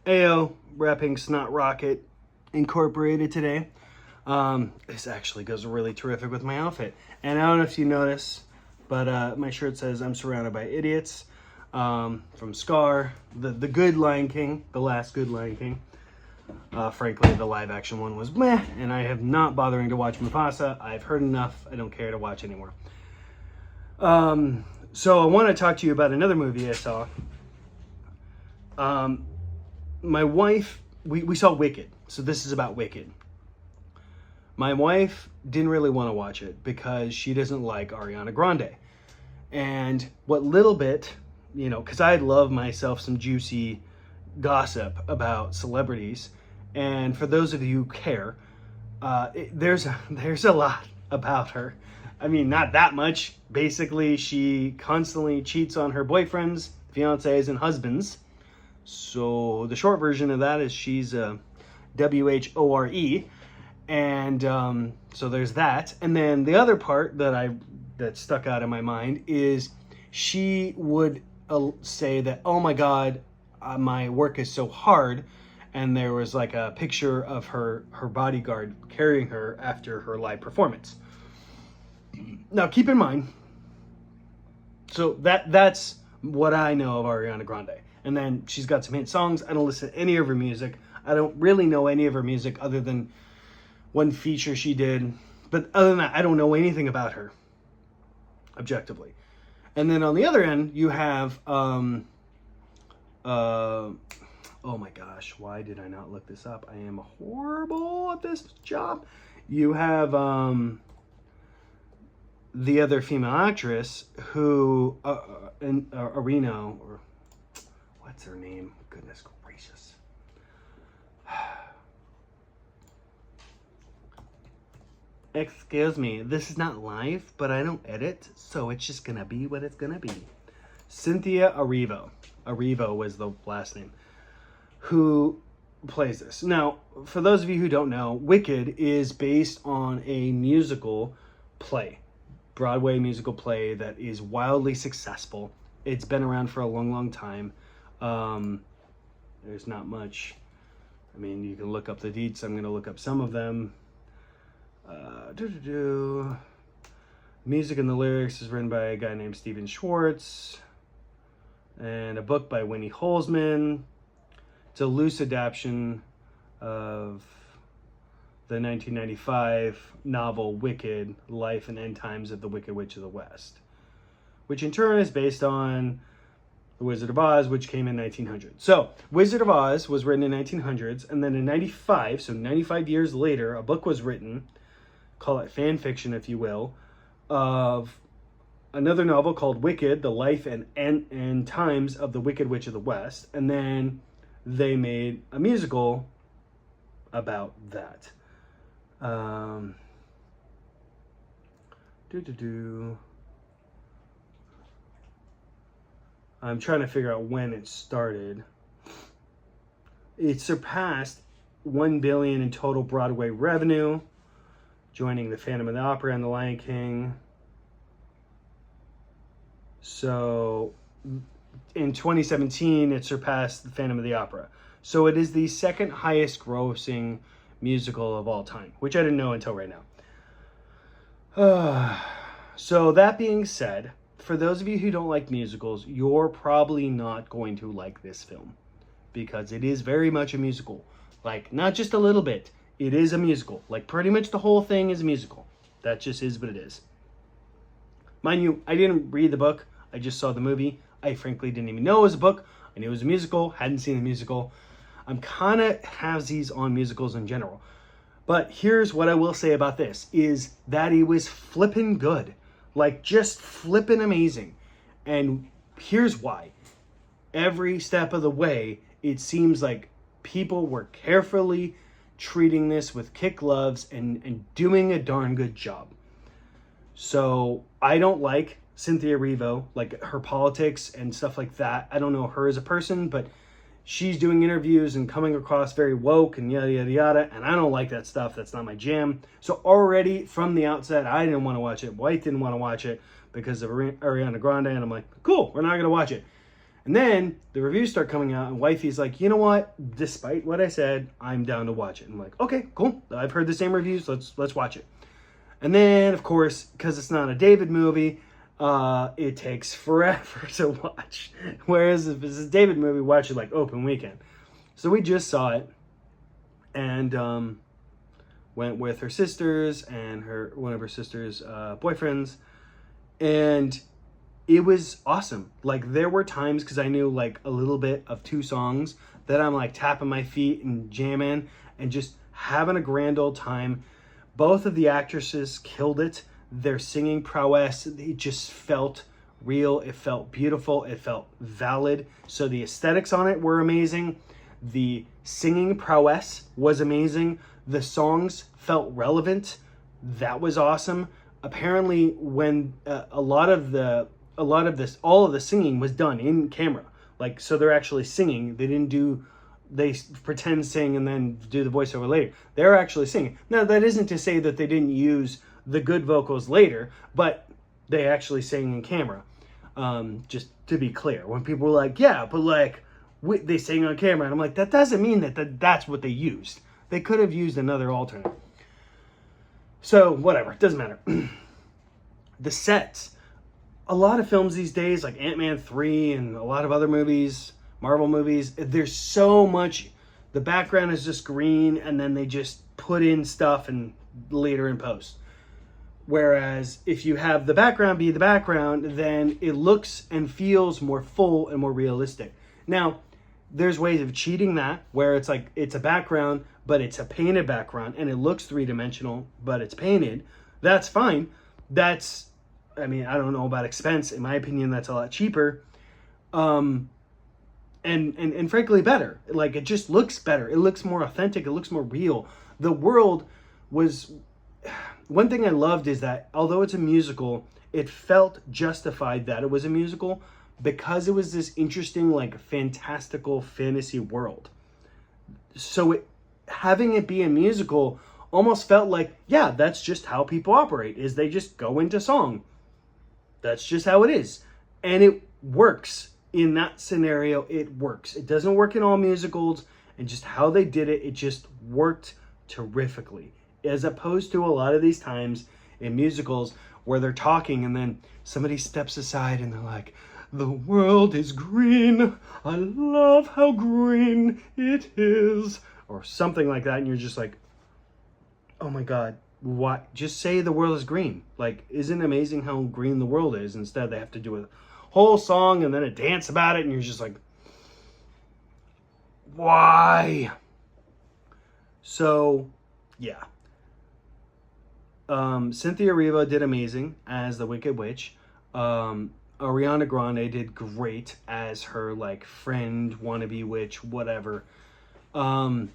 Ayo, rapping Snot Rocket Incorporated today. This actually goes really terrific with my outfit. And I don't know if you notice, but my shirt says I'm surrounded by idiots from Scar, the good Lion King, the last good Lion King. Frankly, the live action one was meh, and I have not bothering to watch Mufasa. I've heard enough. I don't care to watch anymore. So I want to talk to you about another movie I saw. My wife, we saw Wicked. So this is about Wicked. My wife didn't really want to watch it because she doesn't like Ariana Grande. And what little bit, because I love myself some juicy gossip about celebrities. And for those of you who care, there's a lot about her. I mean, not that much. Basically, she constantly cheats on her boyfriends, fiancés, and husbands. So the short version of that is she's a WHORE. And so there's that. And then the other part that stuck out in my mind is she would say that, oh my God, my work is so hard. And there was like a picture of her bodyguard carrying her after her live performance. Now keep in mind, so that's what I know of Ariana Grande. And then she's got some hit songs. I don't listen to any of her music. I don't really know any of her music other than one feature she did. But other than that, I don't know anything about her, objectively. And then on the other end, you have, oh my gosh, why did I not look this up? I am horrible at this job. You have the other female actress who, Areno, or what's her name? Goodness gracious. Excuse me, this is not live, but I don't edit, so it's just gonna be what it's gonna be. Cynthia Erivo. Erivo was the last name. Who plays this. Now, for those of you who don't know, Wicked is based on a musical play. Broadway musical play that is wildly successful. It's been around for a long, long time. There's not much. I mean, you can look up the deets. I'm going to look up some of them. Music and the lyrics is written by a guy named Stephen Schwartz. And a book by Winnie Holzman. It's a loose adaptation of the 1995 novel Wicked, Life and End Times of the Wicked Witch of the West, which in turn is based on The Wizard of Oz, which came in 1900. So, Wizard of Oz was written in 1900s, and then in 95, so 95 years later, a book was written, call it fan fiction if you will, of another novel called Wicked, The Life and End Times of the Wicked Witch of the West, and then they made a musical about that. I'm trying to figure out when it started. It surpassed $1 billion in total Broadway revenue, joining the Phantom of the Opera and the Lion King. So in 2017, it surpassed the Phantom of the Opera. So it is the second highest grossing musical of all time, which I didn't know until right now. So that being said, for those of you who don't like musicals, you're probably not going to like this film because it is very much a musical. Like, not just a little bit. It is a musical. Like, pretty much the whole thing is a musical. That just is what it is. Mind you, I didn't read the book. I just saw the movie. I frankly didn't even know it was a book. I knew it was a musical. Hadn't seen the musical. I'm kind of halvesies on musicals in general. But here's what I will say about this, is that it was flippin' good. Like, just flippin' amazing. And here's why. Every step of the way, it seems like people were carefully treating this with kid gloves and doing a darn good job. So, I don't like Cynthia Erivo, like her politics and stuff like that. I don't know her as a person, but she's doing interviews and coming across very woke and yada, yada, yada. And I don't like that stuff. That's not my jam. So already from the outset, I didn't want to watch it. White didn't want to watch it because of Ariana Grande. And I'm like, cool, we're not going to watch it. And then the reviews start coming out, and wifey's like, you know what? Despite what I said, I'm down to watch it. And I'm like, okay, cool. I've heard the same reviews. Let's watch it. And then, of course, because it's not a David movie, it takes forever to watch. Whereas if it's a David movie, watch it like open weekend. So we just saw it, and went with her sisters and one of her sisters' boyfriends, and it was awesome. Like, there were times, because I knew like a little bit of 2 songs, that I'm like tapping my feet and jamming and just having a grand old time. Both of the actresses killed it. Their singing prowess, it just felt real. It felt beautiful. It felt valid. So the aesthetics on it were amazing. The singing prowess was amazing. The songs felt relevant. That was awesome. Apparently, when all of the singing was done in camera. Like, so they're actually singing. They pretend sing and then do the voiceover later. They're actually singing. Now, that isn't to say that they didn't use the good vocals later, but they actually sang in camera. Just to be clear, when people were like, yeah, but like, they sang on camera, and I'm like, that doesn't mean that's what they used. They could have used another alternate. So, whatever, it doesn't matter. The sets. A lot of films these days, like Ant-Man 3 and a lot of other movies, Marvel movies, there's so much, the background is just green, and then they just put in stuff and later in post. Whereas if you have the background be the background, then it looks and feels more full and more realistic. Now, there's ways of cheating that, where it's like, it's a background, but it's a painted background, and it looks 3-dimensional, but it's painted. That's fine. I mean, I don't know about expense. In my opinion, that's a lot cheaper. And frankly, better. Like, it just looks better. It looks more authentic. It looks more real. The world was... One thing I loved is that, although it's a musical, it felt justified that it was a musical because it was this interesting, like, fantastical fantasy world. So having it be a musical almost felt like, yeah, that's just how people operate, is they just go into song. That's just how it is. And it works. In that scenario, it works. It doesn't work in all musicals, and just how they did it, it just worked terrifically. As opposed to a lot of these times in musicals where they're talking and then somebody steps aside and they're like, the world is green. I love how green it is. Or something like that. And you're just like, oh my God, what? Just say the world is green. Like, isn't it amazing how green the world is? Instead, they have to do a whole song and then a dance about it. And you're just like, why? So, yeah. Cynthia Erivo did amazing as the Wicked Witch. Ariana Grande did great as her, like, friend, wannabe witch, whatever. And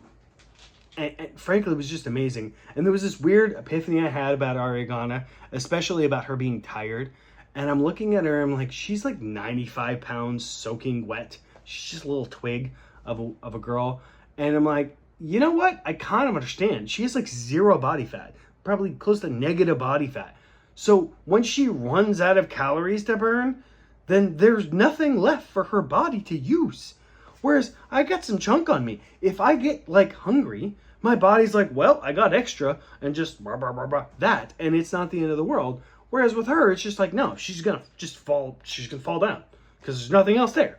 frankly, it was just amazing. And there was this weird epiphany I had about Ariana, especially about her being tired. And I'm looking at her, I'm like, she's like 95 pounds soaking wet. She's just a little twig of a girl. And I'm like, you know what? I kind of understand. She has like 0 body fat, probably close to negative body fat. So when she runs out of calories to burn, then there's nothing left for her body to use. Whereas I got some chunk on me. If I get like hungry, my body's like, well, I got extra, and just blah, blah, blah, blah, that. And it's not the end of the world. Whereas with her, it's just like, no, she's going to just fall. She's going to fall down because there's nothing else there.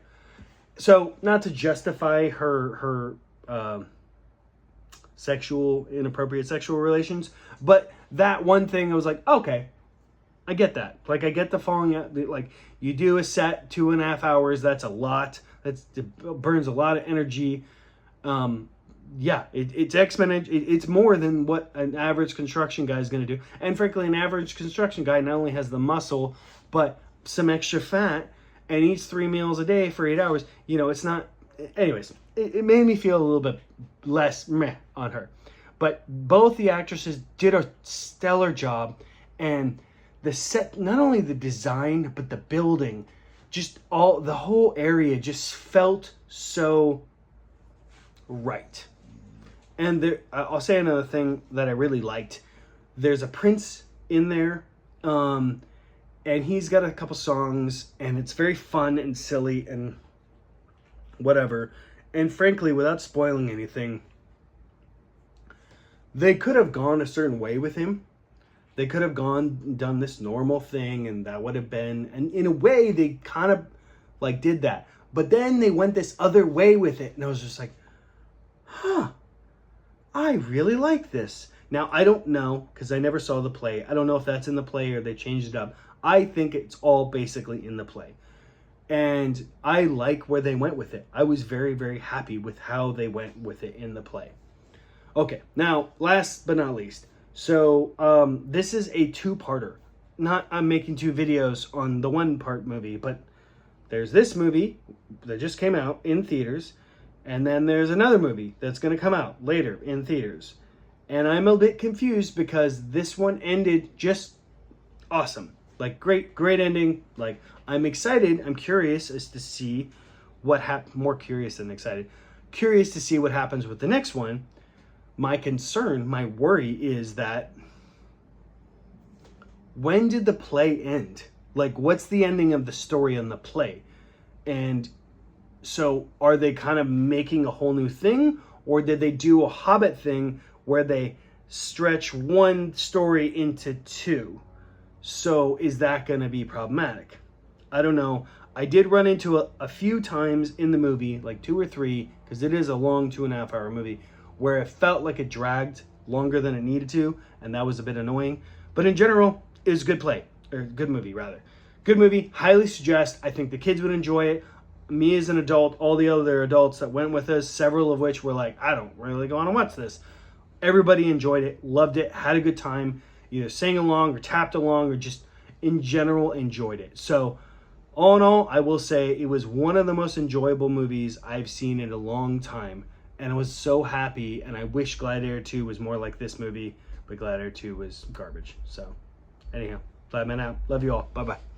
So not to justify her inappropriate sexual relations, but that one thing I was like, okay, I get that. Like, I get the falling out. Like, you do a set 2.5 hours. That's a lot. It burns a lot of energy. Yeah, it's exponential. It's more than what an average construction guy is going to do. And frankly, an average construction guy not only has the muscle, but some extra fat and eats 3 meals a day for 8 hours. You know, it's not... Anyways, it made me feel a little bit less meh on her. But both the actresses did a stellar job. And the set, not only the design, but the building, just the whole area just felt so right. And I'll say another thing that I really liked. There's a Prince in there, and he's got a couple songs, and it's very fun and silly, and whatever. And frankly, without spoiling anything, they could have gone a certain way with him. They could have done this normal thing, and that would have been, and in a way they kind of like did that. But then they went this other way with it, and I was just like, huh, I really like this. Now, I don't know, because I never saw the play. I don't know if that's in the play or they changed it up. I think it's all basically in the play. And I like where they went with it. I was very, very happy with how they went with it in the play. Okay, now, last but not least. So, this is a two-parter. Not I'm making two videos on the one-part movie, but there's this movie that just came out in theaters, and then there's another movie that's going to come out later in theaters. And I'm a bit confused because this one ended just awesome. Like, great ending. Like, I'm excited. I'm curious as to see what more curious than excited. Curious to see what happens with the next one. My concern, my worry is that when did the play end? Like, what's the ending of the story in the play? And so are they kind of making a whole new thing? Or did they do a Hobbit thing where they stretch one story into two? So is that going to be problematic? I don't know. I did run into a few times in the movie, like 2 or 3, because it is a long 2.5 hour movie, where it felt like it dragged longer than it needed to, and that was a bit annoying. But in general, it was a good play, or good movie rather. Good movie, highly suggest. I think the kids would enjoy it. Me as an adult, all the other adults that went with us, several of which were like, I don't really want to watch this. Everybody enjoyed it, loved it, had a good time, either sang along or tapped along or just in general enjoyed it. So all in all, I will say it was one of the most enjoyable movies I've seen in a long time. And I was so happy, and I wish Gladiator 2 was more like this movie, but Gladiator 2 was garbage. So anyhow, Flatman out. Love you all. Bye-bye.